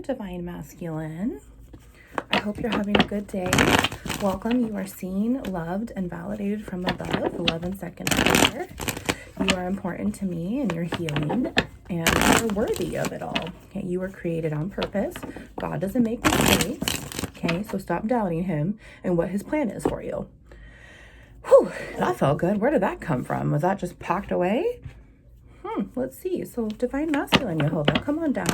Divine Masculine. I hope you're having a good day. Welcome. You are seen, loved, and validated from above. 11 seconds later. You are important to me and you're healing and you're worthy of it all. Okay, you were created on purpose. God doesn't make mistakes. Okay, so stop doubting him and what his plan is for you. Whew, that felt good. Where did that come from? Was that just packed away? Let's see. So Divine Masculine, Jehovah, come on down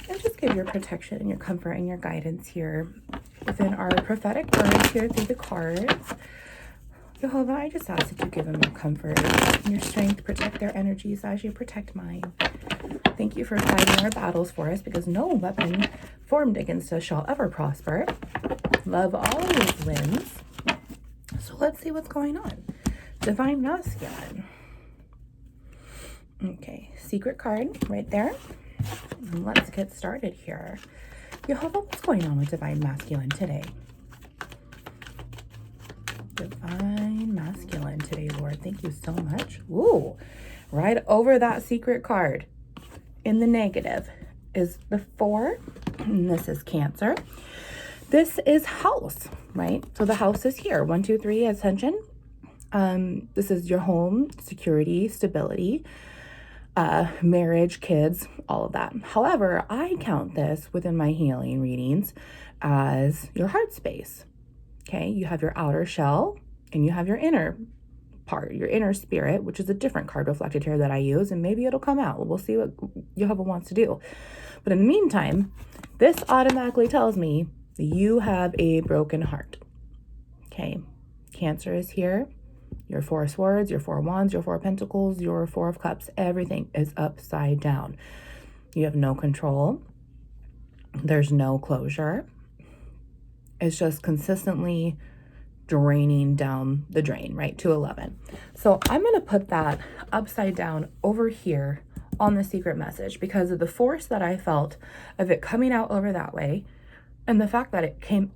and just give your protection and your comfort and your guidance here within our prophetic words here through the cards. Jehovah, I just ask that you give them your comfort and your strength, protect their energies as you protect mine. Thank you for fighting our battles for us, because no weapon formed against us shall ever prosper. Love always wins. So let's see what's going on. Divine Masculine. Okay, secret card right there. And let's get started here. Jehovah, what's going on with Divine Masculine today? Divine Masculine today, Lord. Thank you so much. Ooh, right over that secret card in the negative is the 4. And this is Cancer. This is house, right? So the house is here. 1, 2, 3, ascension. This is your home, security, stability, marriage, kids, all of that. However, I count this within my healing readings as your heart space. Okay, you have your outer shell and you have your inner part, your inner spirit, which is a different card reflected here that I use, and maybe it'll come out. We'll see what Jehovah wants to do. But in the meantime, this automatically tells me that you have a broken heart. Okay, Cancer is here. Your 4 swords, your 4 wands, your 4 pentacles, your 4 of cups, everything is upside down. You have no control. There's no closure. It's just consistently draining down the drain, right? 211. So I'm going to put that upside down over here on the secret message because of the force that I felt of it coming out over that way and the fact that it came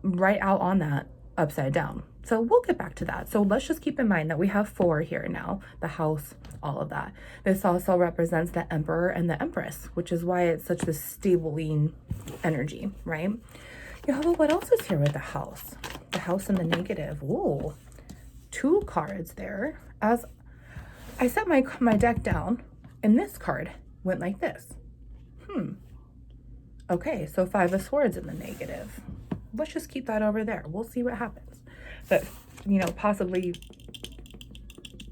right out on that upside down. So we'll get back to that. So let's just keep in mind that we have 4 here now, the house, all of that. This also represents the Emperor and the Empress, which is why it's such this stabling energy, right? Jehovah, what else is here with the house? The house and the negative. Ooh, 2 cards there. As I set my deck down, and this card went like this. Okay, so 5 of swords in the negative. Let's just keep that over there. We'll see what happens. But, you know, possibly,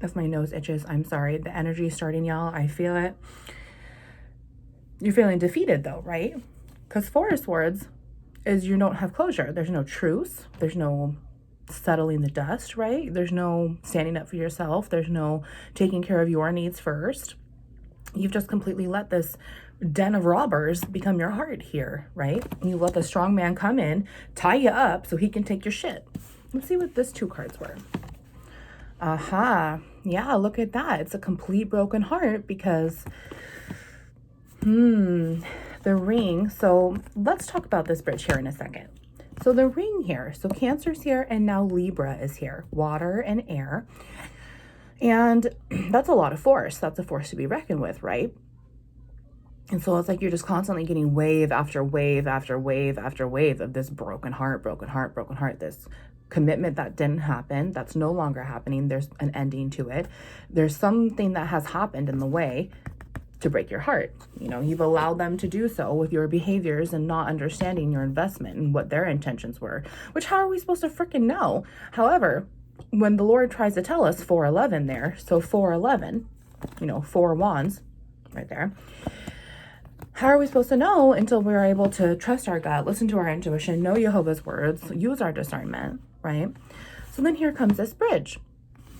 as my nose itches, I'm sorry. The energy is starting, y'all. I feel it. You're feeling defeated, though, right? Because 4 of swords is you don't have closure. There's no truce. There's no settling the dust, right? There's no standing up for yourself. There's no taking care of your needs first. You've just completely let this den of robbers become your heart here, right? You let the strong man come in, tie you up so he can take your shit. Let's see what this 2 cards were. Yeah, look at that. It's a complete broken heart because, the ring. So let's talk about this bridge here in a second. So the ring here, so Cancer's here and now Libra is here, water and air. And that's a lot of force. That's a force to be reckoned with, right? And so it's like you're just constantly getting wave after wave after wave after wave of this broken heart, this commitment that didn't happen, that's no longer happening. There's an ending to it. There's something that has happened in the way to break your heart. You know, you've allowed them to do so with your behaviors and not understanding your investment and what their intentions were, which how are we supposed to freaking know? However, when the Lord tries to tell us 411 there, so 411, you know, 4 wands right there. How are we supposed to know until we're able to trust our gut, listen to our intuition, know Jehovah's words, use our discernment, right? So then here comes this bridge.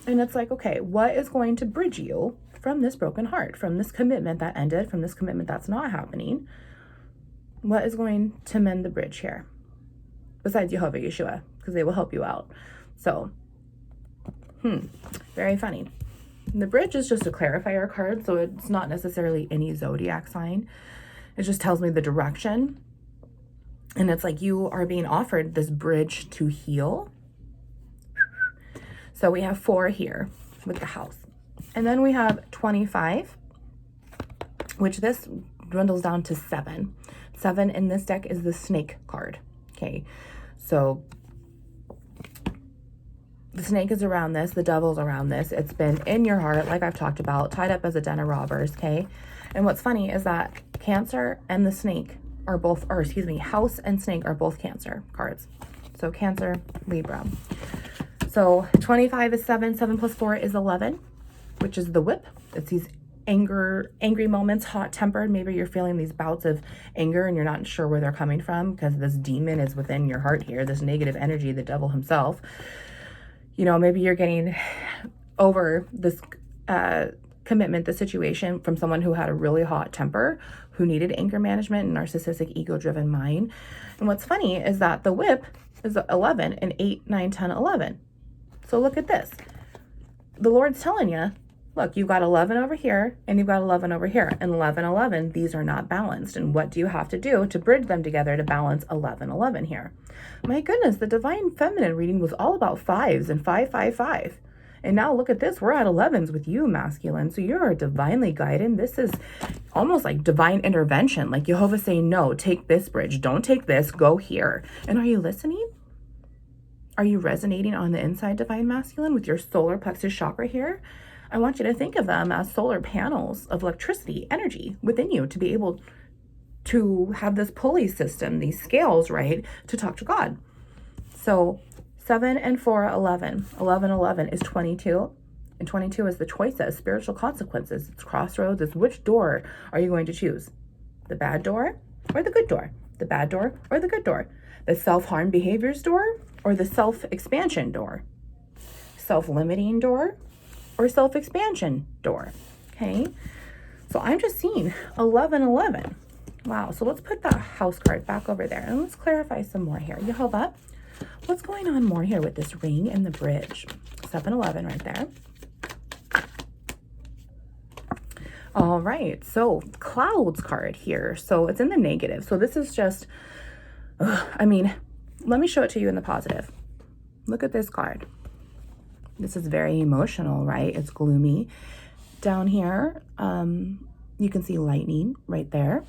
And it's like, okay, what is going to bridge you from this broken heart, from this commitment that ended, from this commitment that's not happening? What is going to mend the bridge here? Besides Jehovah, Yeshua, because they will help you out. So, very funny. The bridge is just a clarifier card, so it's not necessarily any zodiac sign. It just tells me the direction. And it's like you are being offered this bridge to heal. So we have 4 here with the house. And then we have 25, which this dwindles down to 7. 7 in this deck is the snake card. Okay, so the snake is around this, the devil's around this. It's been in your heart, like I've talked about, tied up as a den of robbers, okay? And what's funny is that Cancer and the snake are both, or excuse me, House and snake are both Cancer cards. So Cancer, Libra. So 25 is 7, 7 plus 4 is 11, which is the whip. It's these angry moments, hot-tempered. Maybe you're feeling these bouts of anger and you're not sure where they're coming from because this demon is within your heart here, this negative energy, the devil himself. You know, maybe you're getting over this commitment, the situation from someone who had a really hot temper, who needed anger management and narcissistic, ego-driven mind. And what's funny is that the whip is 11 and 8, 9, 10, 11. So look at this. The Lord's telling you, look, you've got 11 over here and you've got 11 over here. And 11, 11, these are not balanced. And what do you have to do to bridge them together to balance 11, 11 here? My goodness, the Divine Feminine reading was all about 5s and 5, 5, 5. And now look at this. We're at 11s with you, masculine. So you're divinely guided. This is almost like divine intervention. Like Jehovah saying, no, take this bridge. Don't take this. Go here. And are you listening? Are you resonating on the inside, divine masculine, with your solar plexus chakra here? I want you to think of them as solar panels of electricity, energy within you to be able to have this pulley system, these scales, right, to talk to God. So 7 and 4, 11. 11, 11 is 22. And 22 is the choices, spiritual consequences. It's crossroads. It's which door are you going to choose? The bad door or the good door? The bad door or the good door? The self-harm behaviors door or the self-expansion door? Self-limiting door or self-expansion door? Okay. So I'm just seeing 11, 11. Wow. So let's put that house card back over there and let's clarify some more here. Jehovah, what's going on more here with this ring and the bridge? 7, 11 right there. All right. So clouds card here. So it's in the negative. So this is just, I mean, let me show it to you in the positive. Look at this card. This is very emotional, right? It's gloomy. Down here, you can see lightning right there.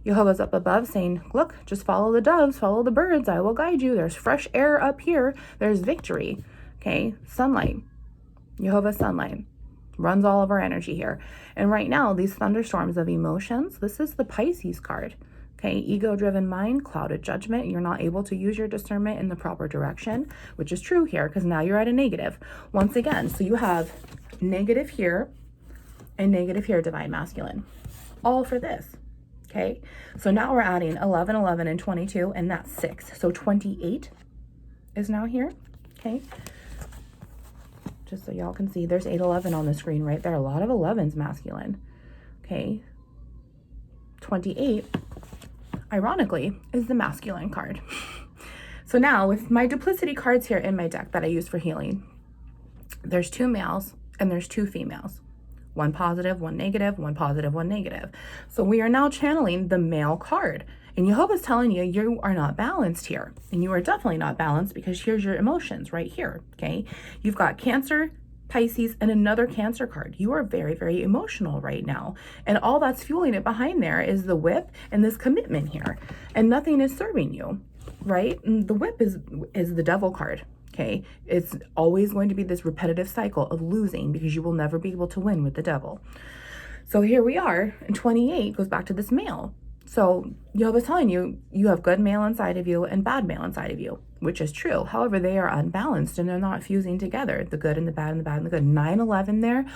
Jehovah's up above saying, look, just follow the doves, follow the birds. I will guide you. There's fresh air up here. There's victory. Okay. Sunlight. Jehovah's sunlight runs all of our energy here. And right now, these thunderstorms of emotions, this is the Pisces card. Okay, ego-driven mind, clouded judgment. You're not able to use your discernment in the proper direction, which is true here because now you're at a negative. Once again, so you have negative here and negative here, divine masculine. All for this. Okay, so now we're adding 11, 11, and 22, and that's 6. So 28 is now here. Okay, just so y'all can see, there's 8, 11 on the screen right there. A lot of 11s masculine. Okay, 28. Ironically, is the masculine card. So now with my duplicity cards here in my deck that I use for healing, there's 2 males and there's 2 females. 1 positive, 1 negative, 1 positive, 1 negative. So we are now channeling the male card. And Jehovah's telling you, you are not balanced here. And you are definitely not balanced because here's your emotions right here, okay? You've got Cancer, Pisces, and another Cancer card. You are very, very emotional right now. And all that's fueling it behind there is the whip and this commitment here. And nothing is serving you, right? And the whip is the devil card, okay? It's always going to be this repetitive cycle of losing because you will never be able to win with the devil. So here we are, and 28 goes back to this male. So Jehovah's telling you, you have good male inside of you and bad male inside of you, which is true. However, they are unbalanced and they're not fusing together. The good and the bad and the bad and the good. 9, 11 there.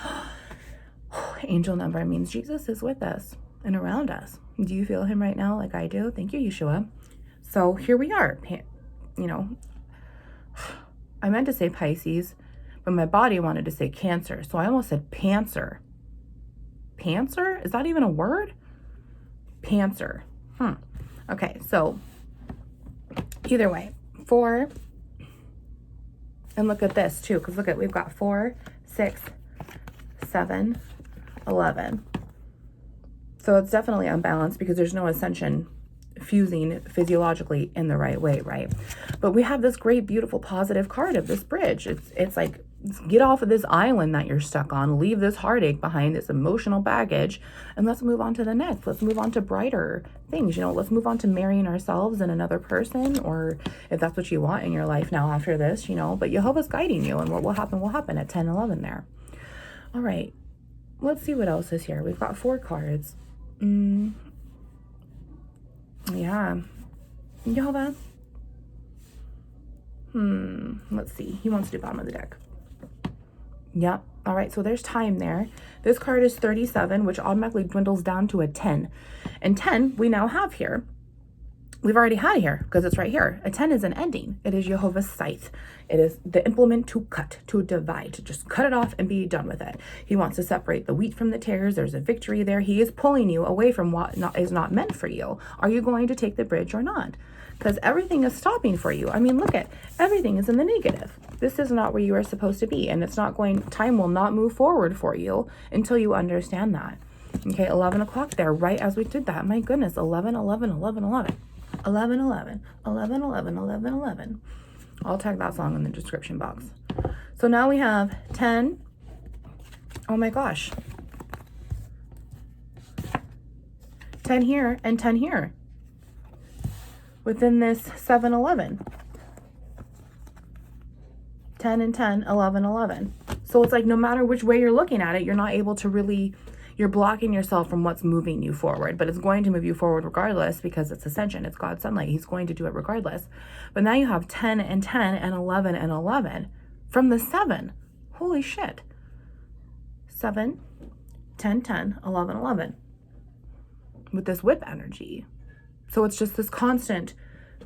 Angel number means Jesus is with us and around us. Do you feel him right now like I do? Thank you, Yeshua. So here we are. You know, I meant to say Pisces, but my body wanted to say Cancer. So I almost said Pantser. Pantser? Is that even a word? Pantser. Okay, so either way, 4, and look at this too, because look at, we've got 4, 6, 7, 11. So it's definitely unbalanced because there's no ascension fusing physiologically in the right way, right? But we have this great, beautiful, positive card of this bridge. It's like Get off of this island that you're stuck on. Leave this heartache behind, this emotional baggage, and let's move on to the next. Let's move on to brighter things. You know, let's move on to marrying ourselves and another person, or if that's what you want in your life now after this, you know. But Jehovah's guiding you, and what will happen at 10, 11 there. All right. Let's see what else is here. We've got 4 cards. Yeah. Jehovah. Let's see. He wants to do bottom of the deck. Yep. All right. So there's time there. This card is 37, which automatically dwindles down to a 10. And 10 we now have here. We've already had here because it's right here. A 10 is an ending. It is Jehovah's scythe. It is the implement to cut, to divide, to just cut it off and be done with it. He wants to separate the wheat from the tares. There's a victory there. He is pulling you away from what is not meant for you. Are you going to take the bridge or not? Because everything is stopping for you. I mean, look at, everything is in the negative. This is not where you are supposed to be. And it's not going, time will not move forward for you until you understand that. Okay, 11 o'clock there, right as we did that. My goodness, 11, 11, 11, 11. 11, 11, 11, 11, 11, 11. I'll tag that song in the description box. So now we have 10. Oh my gosh. 10 here and 10 here. Within this 7, 11. 10 and 10, 11, 11. So it's like no matter which way you're looking at it, you're not able to really, you're blocking yourself from what's moving you forward, but it's going to move you forward regardless because it's ascension. It's God's sunlight. He's going to do it regardless. But now you have 10 and 10 and 11 and 11 from the 7. Holy shit. 7, 10, 10, 11, 11 with this whip energy. So it's just this constant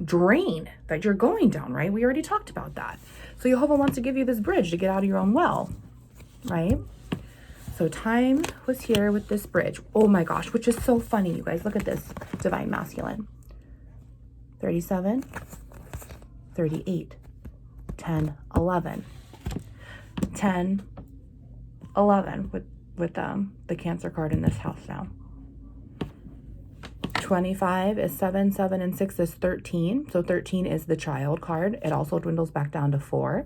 drain that you're going down, right? We already talked about that. So Jehovah wants to give you this bridge to get out of your own well, right? So time was here with this bridge. Oh my gosh, which is so funny, you guys. Look at this divine masculine. 37, 38, 10, 11. 10, 11 with the Cancer card in this house now. 25 is 7, 7 and 6 is 13. So 13 is the child card. It also dwindles back down to 4.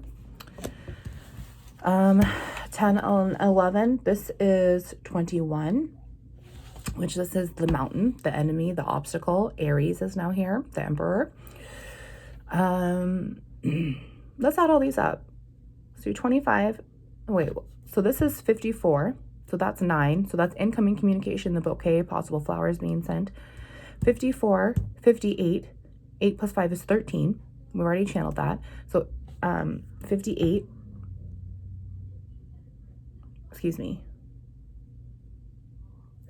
10 and 11, this is 21, which this is the mountain, the enemy, the obstacle. Aries is now here, the emperor. Let's add all these up. So 25, wait, so this is 54. So that's 9. So that's incoming communication, the bouquet, possible flowers being sent. 54, 58, 8 plus 5 is 13. We already channeled that. So 58, excuse me,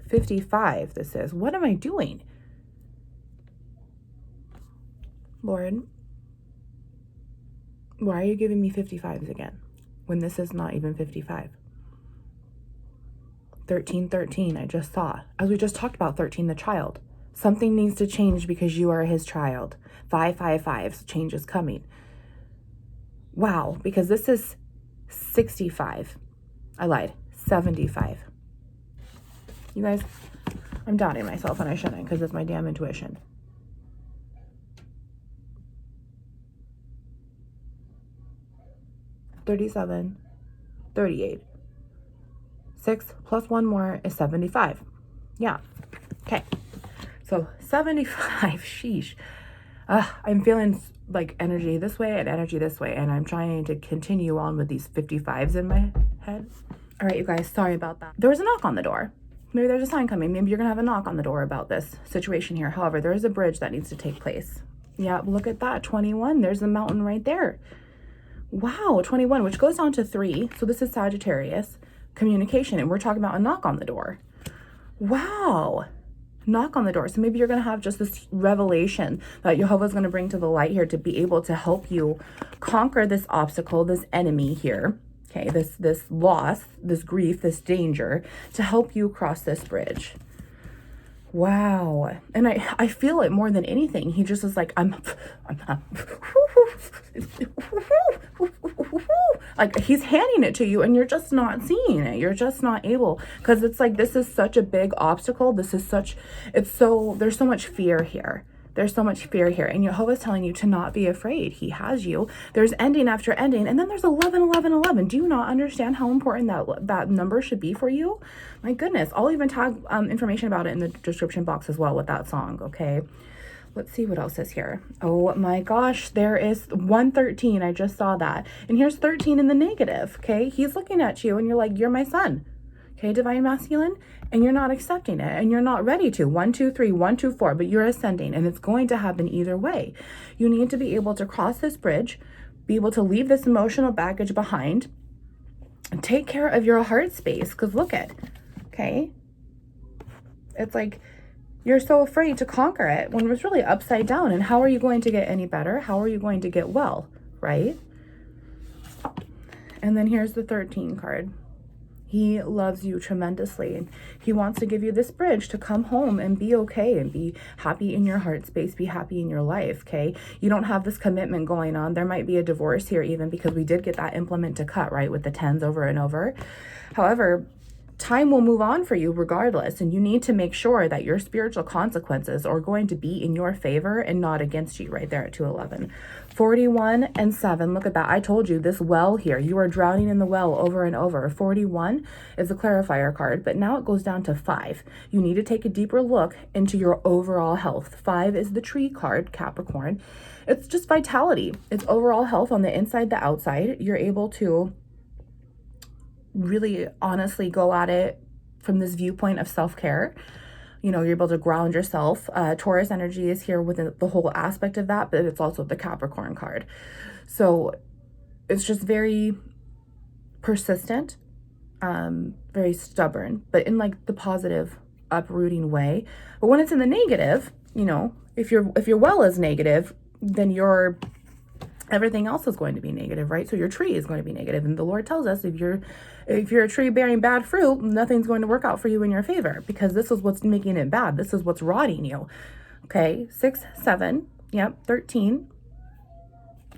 55 this is. What am I doing? Lord, why are you giving me 55s again when this is not even 55? 13, 13, I just saw. As we just talked about 13, the child. Something needs to change because you are his child. 5, 5, 5, change is coming. Wow, because this is 65. I lied, 75. You guys, I'm doubting myself and I shouldn't because it's my damn intuition. $37, 38. 6 plus 1 more is 75. Yeah. Okay. So 75, sheesh. I'm feeling like energy this way and energy this way, and I'm trying to continue on with these 55s in my head. All right, you guys, sorry about that. There was a knock on the door. Maybe there's a sign coming. Maybe you're gonna have a knock on the door about this situation here. However, there is a bridge that needs to take place. Yeah, look at that, 21. There's the mountain right there. Wow, 21, which goes down to 3. So this is Sagittarius, communication, and we're talking about a knock on the door. Wow. Knock on the door. So maybe you're going to have just this revelation that Jehovah's going to bring to the light here to be able to help you conquer this obstacle, this enemy here. Okay, this loss, this grief, this danger, to help you cross this bridge. Wow. And I feel it more than anything. He just is like, like he's handing it to you and you're just not seeing it. You're just not able, because it's like, this is such a big obstacle. This is such, there's so much fear here There's so much fear here. And Jehovah's telling you to not be afraid. He has you. There's ending after ending. And then there's 11, 11, 11. Do you not understand how important that number should be for you? My goodness. I'll even tag information about it in the description box as well with that song, okay? Let's see what else is here. Oh my gosh, there is 113. I just saw that. And here's 13 in the negative, okay? He's looking at you and you're like, you're my son. Okay, divine masculine, and you're not accepting it, and you're not ready to. 1, 2, 3, 1, 2, 4, but you're ascending, and it's going to happen either way. You need to be able to cross this bridge, be able to leave this emotional baggage behind, and take care of your heart space, because look at, okay? It's like you're so afraid to conquer it when it's really upside down, and how are you going to get any better? How are you going to get well, right? And then here's the 13 card. He loves you tremendously, and he wants to give you this bridge to come home and be okay and be happy in your heart space, be happy in your life, okay? You don't have this commitment going on. There might be a divorce here even, because we did get that implement to cut, right, with the 10s over and over. However, time will move on for you regardless, and you need to make sure that your spiritual consequences are going to be in your favor and not against you, right there at 211. 41 and 7, look at that. I told you this well here, you are drowning in the well over and over. 41 is a clarifier card, but now it goes down to 5. You need to take a deeper look into your overall health. 5 is the tree card, Capricorn. It's just vitality. It's overall health on the inside, the outside. You're able to really honestly go at it from this viewpoint of self-care. You know, you're able to ground yourself. Taurus energy is here within the whole aspect of that, but it's also the Capricorn card. So it's just very persistent, very stubborn, but in like the positive, uprooting way. But when it's in the negative, you know, if your well is negative, then everything else is going to be negative, right? So your tree is going to be negative. And the Lord tells us if you're a tree bearing bad fruit, nothing's going to work out for you in your favor, because this is what's making it bad. This is what's rotting you. Okay, 6, 7, yep, 13,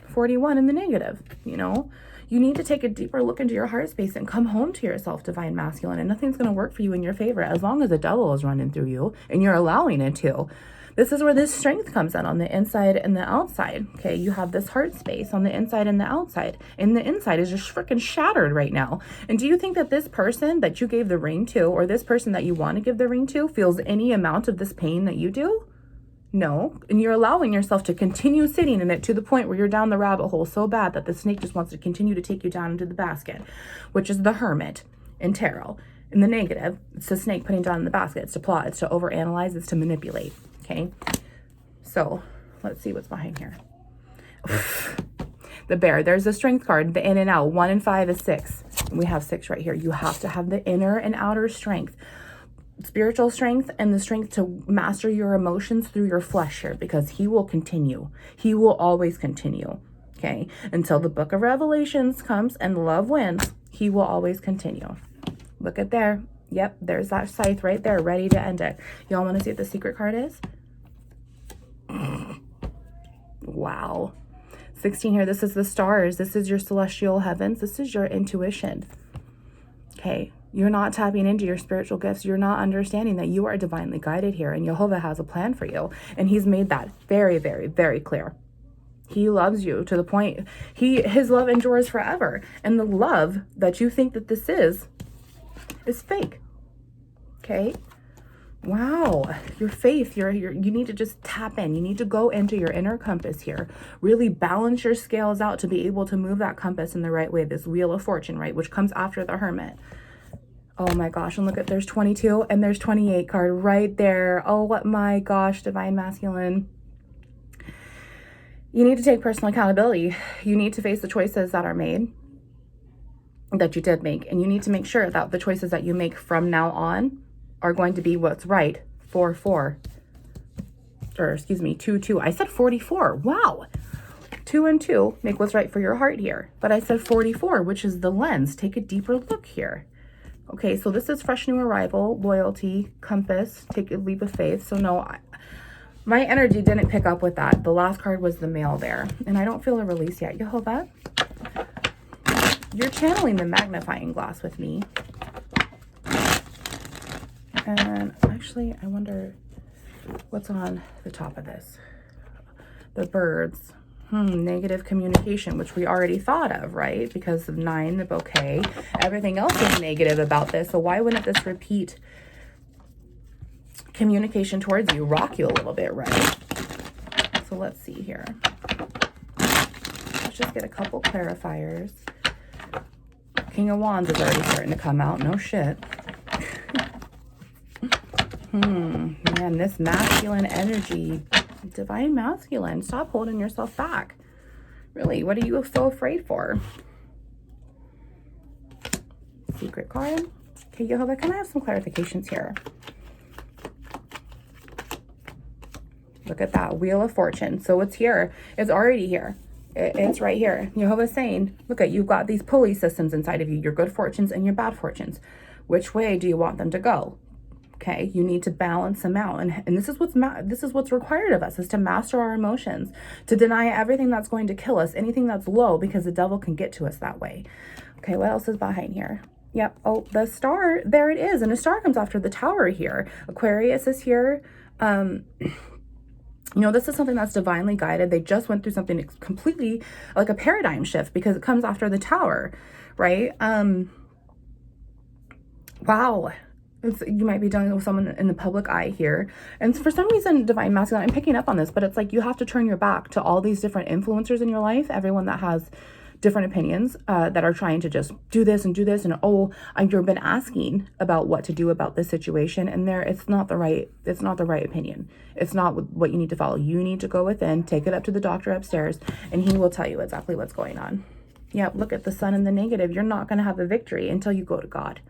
41 in the negative, you know? You need to take a deeper look into your heart space and come home to yourself, divine masculine, and nothing's going to work for you in your favor as long as the devil is running through you and you're allowing it to. This is where this strength comes in on the inside and the outside. Okay, you have this heart space on the inside and the outside. And the inside is just freaking shattered right now. And do you think that this person that you gave the ring to, or this person that you want to give the ring to, feels any amount of this pain that you do? No. And you're allowing yourself to continue sitting in it to the point where you're down the rabbit hole so bad that the snake just wants to continue to take you down into the basket, which is the Hermit in tarot. In the negative, it's the snake putting down in the basket. It's to plot, it's to overanalyze, it's to manipulate. Okay, so let's see what's behind here. The bear, there's a strength card, the in and out. 1 and 5 is 6. And we have 6 right here. You have to have the inner and outer strength, spiritual strength, and the strength to master your emotions through your flesh here, because he will continue. He will always continue. Okay, until the book of Revelations comes and love wins, he will always continue. Look at there. Yep, there's that scythe right there, ready to end it. Y'all want to see what the secret card is? Wow. 16 here. This is the stars. This is your celestial heavens. This is your intuition. Okay. You're not tapping into your spiritual gifts. You're not understanding that you are divinely guided here, and Jehovah has a plan for you. And he's made that very, very, very clear. He loves you to the point, his love endures forever. And the love that you think that this is fake. Okay. Wow, your faith, you need to just tap in. You need to go into your inner compass here. Really balance your scales out to be able to move that compass in the right way. This wheel of fortune, right, which comes after the Hermit. Oh my gosh, and look at, there's 22 and there's 28 card right there. Oh my gosh, divine masculine. You need to take personal accountability. You need to face the choices that are made, that you did make, and you need to make sure that the choices that you make from now on are going to be what's right. 4, 4, or excuse me, 2, 2. I said 44. Wow. 2 and 2 make what's right for your heart here. But I said 44, which is the lens. Take a deeper look here. Okay, so this is fresh new arrival, loyalty, compass, take a leap of faith. So no, my energy didn't pick up with that. The last card was the male there. And I don't feel a release yet. Jehovah, you're channeling the magnifying glass with me. And actually, I wonder, What's on the top of this? The birds. Negative communication, which we already thought of, right? Because of 9, the bouquet. Everything else is negative about this. So why wouldn't this repeat communication towards you rock you a little bit, right? So let's see here. Let's just get a couple clarifiers. King of Wands is already starting to come out. No shit. Man, this masculine energy, divine masculine, stop holding yourself back. Really, what are you so afraid for? Secret card. Okay, Jehovah, can I have some clarifications here? Look at that, Wheel of Fortune. So it's here. It's already here. It's right here. Jehovah's saying, look at, you've got these pulley systems inside of you, your good fortunes and your bad fortunes. Which way do you want them to go? Okay, you need to balance them out. And this is what's required of us, is to master our emotions, to deny everything that's going to kill us, anything that's low, because the devil can get to us that way. Okay, what else is behind here? Yep. Oh, the star, there it is. And a star comes after the tower here. Aquarius is here. You know, this is something that's divinely guided. They just went through something completely like a paradigm shift, because it comes after the tower, right? Wow. You might be dealing with someone in the public eye here. And for some reason, divine masculine, I'm picking up on this, but it's like you have to turn your back to all these different influencers in your life, everyone that has different opinions, that are trying to just do this and do this. And you've been asking about what to do about this situation. And it's not the right opinion. It's not what you need to follow. You need to go within, take it up to the doctor upstairs, and he will tell you exactly what's going on. Yeah, look at the sun in the negative. You're not going to have a victory until you go to God.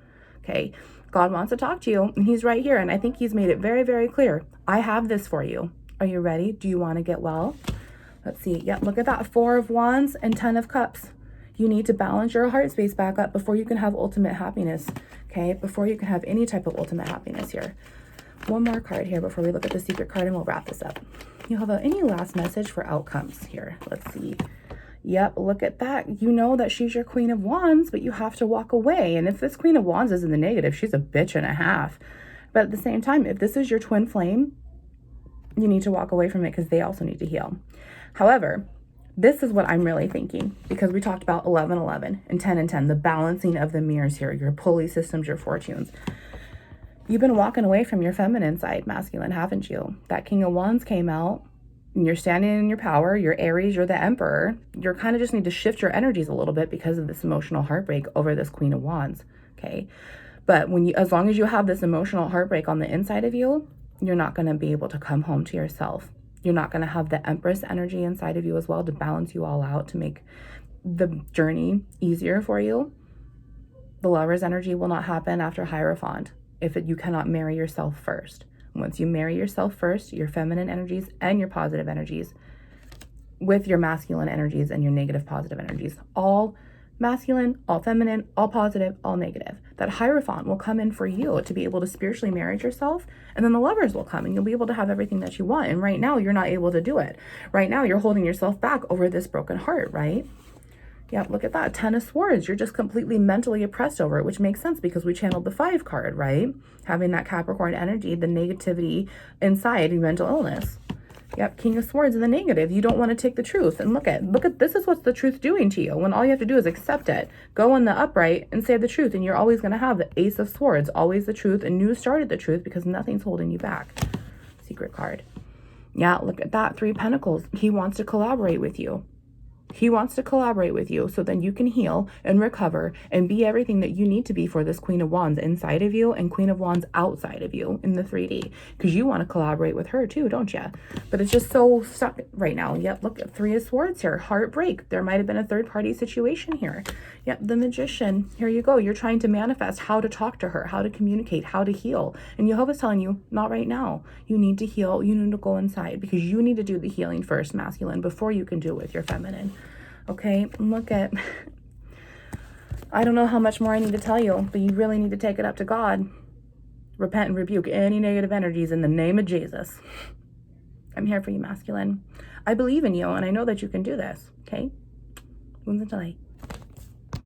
Okay. God wants to talk to you, and he's right here. And I think he's made it very, very clear. I have this for you. Are you ready? Do you want to get well? Let's see. Yep. Look at that. 4 of Wands and 10 of Cups. You need to balance your heart space back up before you can have ultimate happiness. Okay. Before you can have any type of ultimate happiness here. One more card here before we look at the secret card, and we'll wrap this up. You have any last message for outcomes here? Let's see. Yep, look at that. You know that she's your Queen of Wands, but you have to walk away. And if this Queen of Wands is in the negative, she's a bitch and a half. But at the same time, if this is your twin flame, you need to walk away from it, because they also need to heal. However, this is what I'm really thinking, because we talked about 11-11 and 10-10, the balancing of the mirrors here, your pulley systems, your fortunes. You've been walking away from your feminine side, masculine, haven't you? That King of Wands came out. You're standing in your power, you're Aries, you're the Emperor. You're kind of just need to shift your energies a little bit because of this emotional heartbreak over this Queen of Wands, okay? But as long as you have this emotional heartbreak on the inside of you, you're not going to be able to come home to yourself. You're not going to have the Empress energy inside of you as well to balance you all out, to make the journey easier for you. The Lover's energy will not happen after Hierophant if you cannot marry yourself first. Once you marry yourself first, your feminine energies and your positive energies, with your masculine energies and your negative positive energies, all masculine, all feminine, all positive, all negative, that Hierophant will come in for you to be able to spiritually marry yourself. And then the Lovers will come and you'll be able to have everything that you want. And right now you're not able to do it. Right now you're holding yourself back over this broken heart, right? Yeah, look at that. 10 of Swords. You're just completely mentally oppressed over it, which makes sense because we channeled the 5 card, right? Having that Capricorn energy, the negativity inside mental illness. Yep, King of Swords in the negative. You don't want to take the truth. And look at this is what's the truth doing to you, when all you have to do is accept it. Go in the upright and say the truth, and you're always going to have the Ace of Swords, always the truth, and you started the truth because nothing's holding you back. Secret card. Yeah, look at that. 3 Pentacles. He wants to collaborate with you. He wants to collaborate with you so then you can heal and recover and be everything that you need to be for this Queen of Wands inside of you and Queen of Wands outside of you in the 3D, because you want to collaborate with her too, don't you? But it's just so stuck right now. Yep, look at 3 of Swords here. Heartbreak. There might have been a third-party situation here. Yep, the Magician. Here you go. You're trying to manifest how to talk to her, how to communicate, how to heal. And Jehovah's telling you, not right now. You need to heal. You need to go inside because you need to do the healing first, masculine, before you can do it with your feminine. Okay, look at, I don't know how much more I need to tell you, but you really need to take it up to God. Repent and rebuke any negative energies in the name of Jesus. I'm here for you, masculine. I believe in you, and I know that you can do this, okay? Wounds into light.